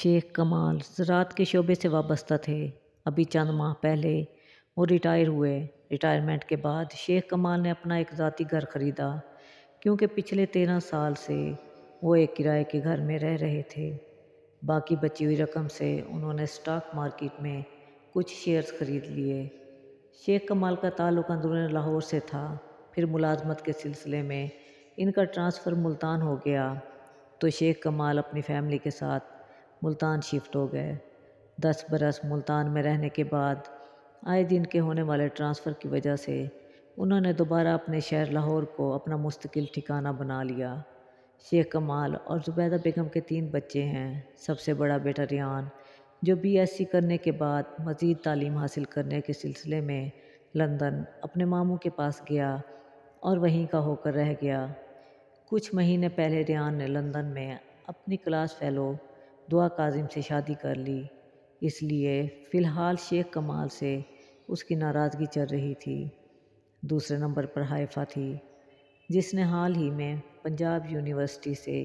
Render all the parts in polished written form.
शेख कमाल ज़राअत के शोबे से वाबस्ता थे। अभी चंद माह पहले वो रिटायर हुए। रिटायरमेंट के बाद शेख कमाल ने अपना एक ज़ाती घर ख़रीदा, क्योंकि पिछले 13 साल से वो एक किराए के घर में रह रहे थे। बाकी बची हुई रकम से उन्होंने स्टॉक मार्केट में कुछ शेयर्स खरीद लिए। शेख कमाल का ताल्लुक़ अंदरूनी लाहौर से था। फिर मुलाजमत के सिलसिले में इनका ट्रांसफ़र मुल्तान हो गया, तो शेख कमाल अपनी फैमिली के साथ मुल्तान शिफ्ट हो गए। 10 बरस मुल्तान में रहने के बाद आए दिन के होने वाले ट्रांसफ़र की वजह से उन्होंने दोबारा अपने शहर लाहौर को अपना मुस्तकिल ठिकाना बना लिया। शेख कमाल और ज़ुबैदा बेगम के 3 बच्चे हैं। सबसे बड़ा बेटा रियान, जो BSc करने के बाद मज़ीद तालीम हासिल करने के सिलसिले में लंदन अपने मामू के पास गया और वहीं का होकर रह गया। कुछ महीने पहले रियान ने लंदन में अपनी क्लास फ़ेलो दुआ काजिम से शादी कर ली। इसलिए फ़िलहाल शेख कमाल से उसकी नाराज़गी चल रही थी। दूसरे नंबर पर हाइफा थी, जिसने हाल ही में पंजाब यूनिवर्सिटी से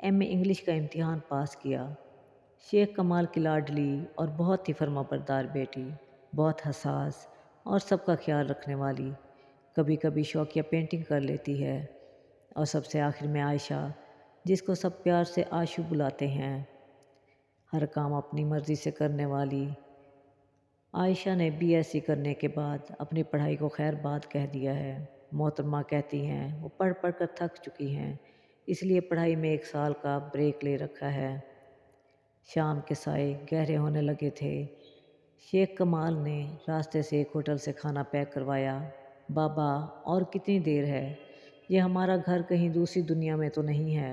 MA इंग्लिश का इम्तिहान पास किया। शेख कमाल की लाडली और बहुत ही फर्माबरदार बेटी, बहुत हसास और सबका ख्याल रखने वाली, कभी कभी शौकिया पेंटिंग कर लेती है। और सबसे आखिर में आयशा, जिसको सब प्यार से आशू बुलाते हैं, हर काम अपनी मर्ज़ी से करने वाली। आयशा ने BSc करने के बाद अपनी पढ़ाई को खैर बाद कह दिया है। मोहतरमा कहती हैं वो पढ़ पढ़ कर थक चुकी हैं, इसलिए पढ़ाई में 1 साल का ब्रेक ले रखा है। शाम के साए गहरे होने लगे थे। शेख कमाल ने रास्ते से एक होटल से खाना पैक करवाया। बाबा, और कितनी देर है? ये हमारा घर कहीं दूसरी दुनिया में तो नहीं है?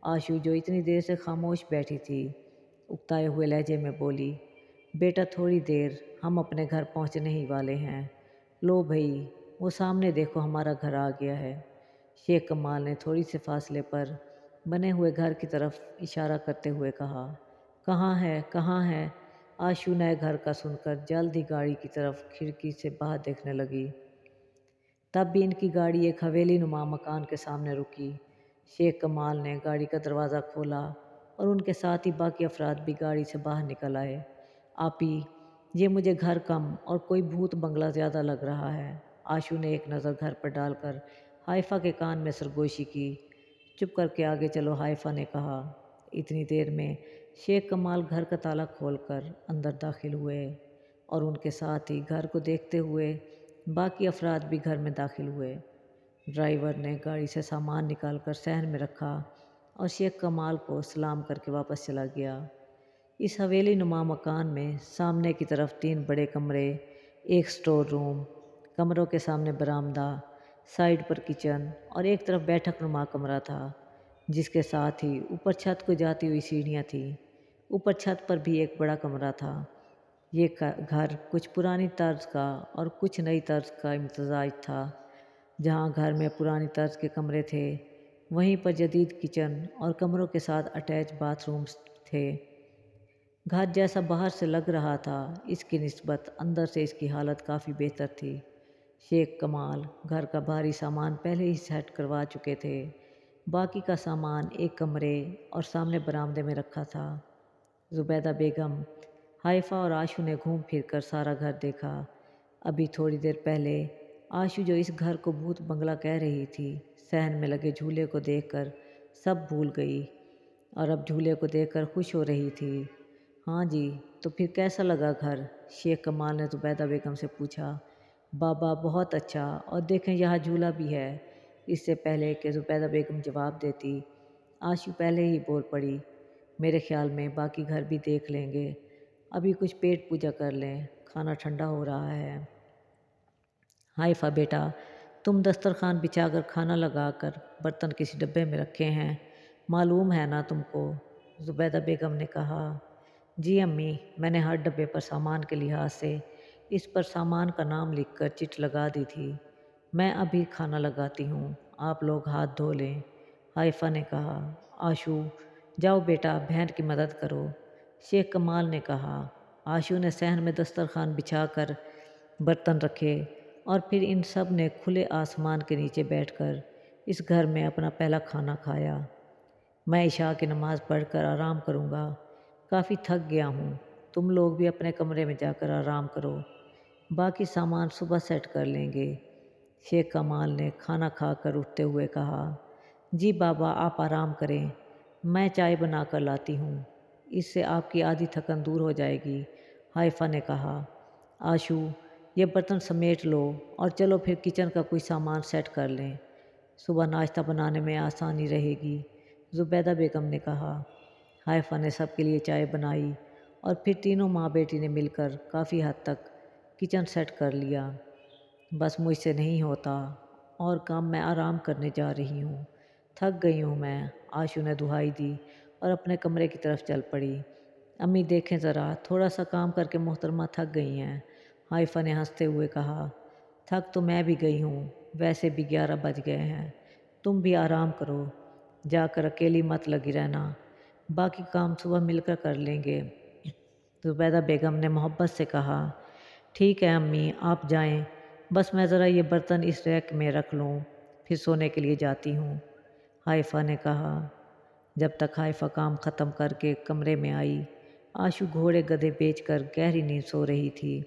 आशू, जो इतनी देर से खामोश बैठी थी, उकताए हुए लहजे में बोली, बेटा थोड़ी देर, हम अपने घर पहुंचने ही वाले हैं। लो भई, वो सामने देखो, हमारा घर आ गया है। शेख कमाल ने थोड़ी से फासले पर बने हुए घर की तरफ इशारा करते हुए कहा। कहाँ है, कहाँ है? आशू नए घर का सुनकर जल्द ही गाड़ी की तरफ खिड़की से बाहर देखने लगी। तब भी इनकी गाड़ी एक हवेली नुमा मकान के सामने रुकी। शेख कमाल ने गाड़ी का दरवाज़ा खोला और उनके साथ ही बाकी अफराद भी गाड़ी से बाहर निकल आए। आपी, ये मुझे घर कम और कोई भूत बंगला ज़्यादा लग रहा है। आशू ने एक नज़र घर पर डालकर हाइफा के कान में सरगोशी की। चुप करके आगे चलो, हाइफा ने कहा। इतनी देर में शेख कमाल घर का ताला खोलकर अंदर दाखिल हुए और उनके साथ ही घर को देखते हुए बाकी अफराद भी घर में दाखिल हुए। ड्राइवर ने गाड़ी से सामान निकालकर सहन में रखा और शेख कमाल को सलाम करके वापस चला गया। इस हवेली नुमा मकान में सामने की तरफ 3 बड़े कमरे, एक स्टोर रूम, कमरों के सामने बरामदा, साइड पर किचन और एक तरफ बैठक नुमा कमरा था, जिसके साथ ही ऊपर छत को जाती हुई सीढ़ियाँ थीं। ऊपर छत पर भी एक बड़ा कमरा था। ये घर कुछ पुरानी तर्ज का और कुछ नई तर्ज का इम्तजाज था। जहाँ घर में पुरानी तर्ज के कमरे थे, वहीं पर जदीद किचन और कमरों के साथ अटैच बाथरूम्स थे। घर जैसा बाहर से लग रहा था, इसकी निस्बत अंदर से इसकी हालत काफ़ी बेहतर थी। शेख कमाल घर का भारी सामान पहले ही सेट करवा चुके थे। बाकी का सामान एक कमरे और सामने बरामदे में रखा था। ज़ुबैदा बेगम, हाइफा और आशू ने घूम फिर कर सारा घर देखा। अभी थोड़ी देर पहले आशू, जो इस घर को भूत बंगला कह रही थी, सहन में लगे झूले को देखकर सब भूल गई और अब झूले को देखकर खुश हो रही थी। हाँ जी, तो फिर कैसा लगा घर? शेख कमाल ने ज़ुबैदा बेगम से पूछा। बाबा, बहुत अच्छा, और देखें यहाँ झूला भी है। इससे पहले कि ज़ुबैदा बेगम जवाब देती, आशू पहले ही बोल पड़ी, मेरे ख्याल में बाकी घर भी देख लेंगे, अभी कुछ पेट पूजा कर लें, खाना ठंडा हो रहा है। हाइफा बेटा, तुम दस्तरखान बिछाकर खाना लगाकर बर्तन किसी डब्बे में रखे हैं, मालूम है ना तुमको? ज़ुबैदा बेगम ने कहा। जी अम्मी, मैंने हर डब्बे पर सामान के लिहाज से इस पर सामान का नाम लिखकर चिट लगा दी थी। मैं अभी खाना लगाती हूँ, आप लोग हाथ धो लें, हाइफा ने कहा। आशू, जाओ बेटा, बहन की मदद करो, शेख कमाल ने कहा। आशू ने सहन में दस्तरखान बिछाकर बर्तन रखे और फिर इन सब ने खुले आसमान के नीचे बैठकर इस घर में अपना पहला खाना खाया। मैं इशा की नमाज़ पढ़कर आराम करूँगा, کافی تھک گیا ہوں، تم لوگ بھی اپنے کمرے میں جا کر آرام کرو، باقی سامان صبح سیٹ کر لیں گے۔ شیخ کمال نے کھانا کھا کر اٹھتے ہوئے کہا، جی بابا آپ آرام کریں، میں چائے بنا کر لاتی ہوں، اس سے آپ کی آدھی تھکن دور ہو جائے گی۔ حائفہ نے کہا، آشو یہ برتن سمیٹ لو اور چلو پھر کچن کا کوئی سامان سیٹ کر لیں، صبح ناشتہ بنانے میں آسانی رہے گی، زبیدہ بیگم نے کہا۔ حائفہ نے سب کے لیے چائے بنائی اور پھر تینوں ماں بیٹی نے مل کر کافی حد تک کچن سیٹ کر لیا۔ بس مجھ سے نہیں ہوتا اور کام میں آرام کرنے جا رہی ہوں، تھک گئی ہوں میں، آشو نے دہائی دی اور اپنے کمرے کی طرف چل پڑی۔ امی دیکھیں ذرا، تھوڑا سا کام کر کے محترمہ تھک گئی ہیں، حائفہ نے ہنستے ہوئے کہا۔ تھک تو میں بھی گئی ہوں، ویسے بھی 11 بج گئے ہیں، تم بھی آرام کرو، جا کر اکیلی مت لگی رہنا، باقی کام صبح مل کر کر لیں گے۔ زبیدہ بیگم نے محبت سے کہا، ٹھیک ہے امی آپ جائیں، بس میں ذرا یہ برتن اس ریک میں رکھ لوں، پھر سونے کے لیے جاتی ہوں، حائفہ نے کہا۔ جب تک حائفہ کام ختم کر کے کمرے میں آئی، آشو گھوڑے گدھے بیچ کر گہری نیند سو رہی تھی۔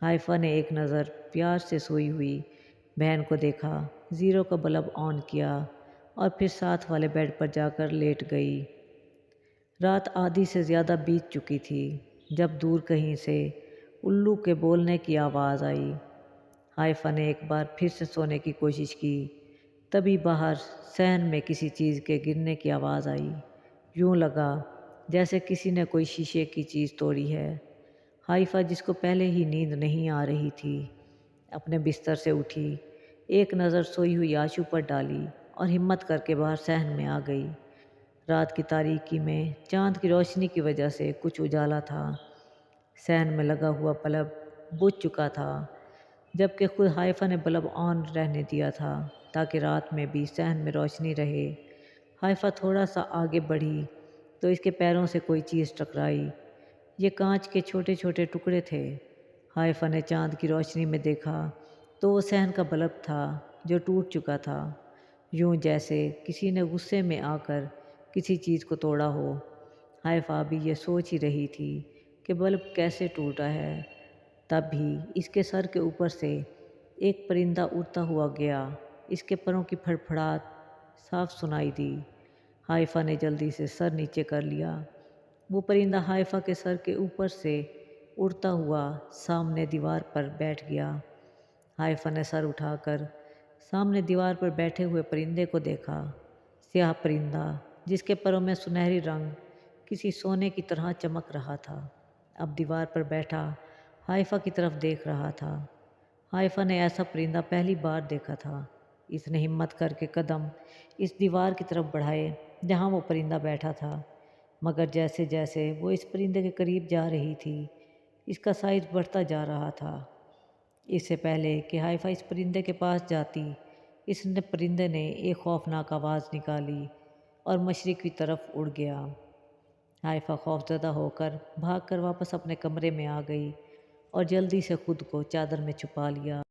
حائفہ نے ایک نظر پیار سے سوئی ہوئی بہن کو دیکھا، زیرو کا بلب آن کیا اور پھر ساتھ والے بیڈ پر جا کر لیٹ گئی۔ رات آدھی سے زیادہ بیت چکی تھی جب دور کہیں سے الو کے بولنے کی آواز آئی۔ حائفہ نے ایک بار پھر سے سونے کی کوشش کی، تبھی باہر صحن میں کسی چیز کے گرنے کی آواز آئی، یوں لگا جیسے کسی نے کوئی شیشے کی چیز توڑی ہے۔ حائفہ جس کو پہلے ہی نیند نہیں آ رہی تھی، اپنے بستر سے اٹھی، ایک نظر سوئی ہوئی آشو پر ڈالی اور ہمت کر کے باہر صحن میں آ گئی۔ رات کی تاریکی میں چاند کی روشنی کی وجہ سے کچھ اجالا تھا، صحن میں لگا ہوا بلب بجھ چکا تھا، جبکہ خود حائفہ نے بلب آن رہنے دیا تھا تاکہ رات میں بھی صحن میں روشنی رہے۔ حائفہ تھوڑا سا آگے بڑھی تو اس کے پیروں سے کوئی چیز ٹکرائی، یہ کانچ کے چھوٹے چھوٹے ٹکڑے تھے۔ حائفہ نے چاند کی روشنی میں دیکھا تو وہ صحن کا بلب تھا جو ٹوٹ چکا تھا، یوں جیسے کسی نے غصے میں آ کر کسی چیز کو توڑا ہو۔ حائفہ ابھی یہ سوچ ہی رہی تھی کہ بلب کیسے ٹوٹا ہے، تب بھی اس کے سر کے اوپر سے ایک پرندہ اڑتا ہوا گیا، اس کے پروں کی پھڑپھڑاہٹ صاف سنائی دی۔ حائفہ نے جلدی سے سر نیچے کر لیا، وہ پرندہ حائفہ کے سر کے اوپر سے اڑتا ہوا سامنے دیوار پر بیٹھ گیا۔ حائفہ نے سر اٹھا کر سامنے دیوار پر بیٹھے ہوئے پرندے کو دیکھا، سیاہ پرندہ جس کے پروں میں سنہری رنگ کسی سونے کی طرح چمک رہا تھا، اب دیوار پر بیٹھا حائفہ کی طرف دیکھ رہا تھا۔ حائفہ نے ایسا پرندہ پہلی بار دیکھا تھا۔ اس نے ہمت کر کے قدم اس دیوار کی طرف بڑھائے جہاں وہ پرندہ بیٹھا تھا، مگر جیسے جیسے وہ اس پرندے کے قریب جا رہی تھی، اس کا سائز بڑھتا جا رہا تھا۔ اس سے پہلے کہ حائفہ اس پرندے کے پاس جاتی، پرندے نے ایک خوفناک آواز نکالی اور مشرق کی طرف اڑ گیا۔ حائفہ خوفزدہ ہو کر بھاگ کر واپس اپنے کمرے میں آ گئی اور جلدی سے خود کو چادر میں چھپا لیا۔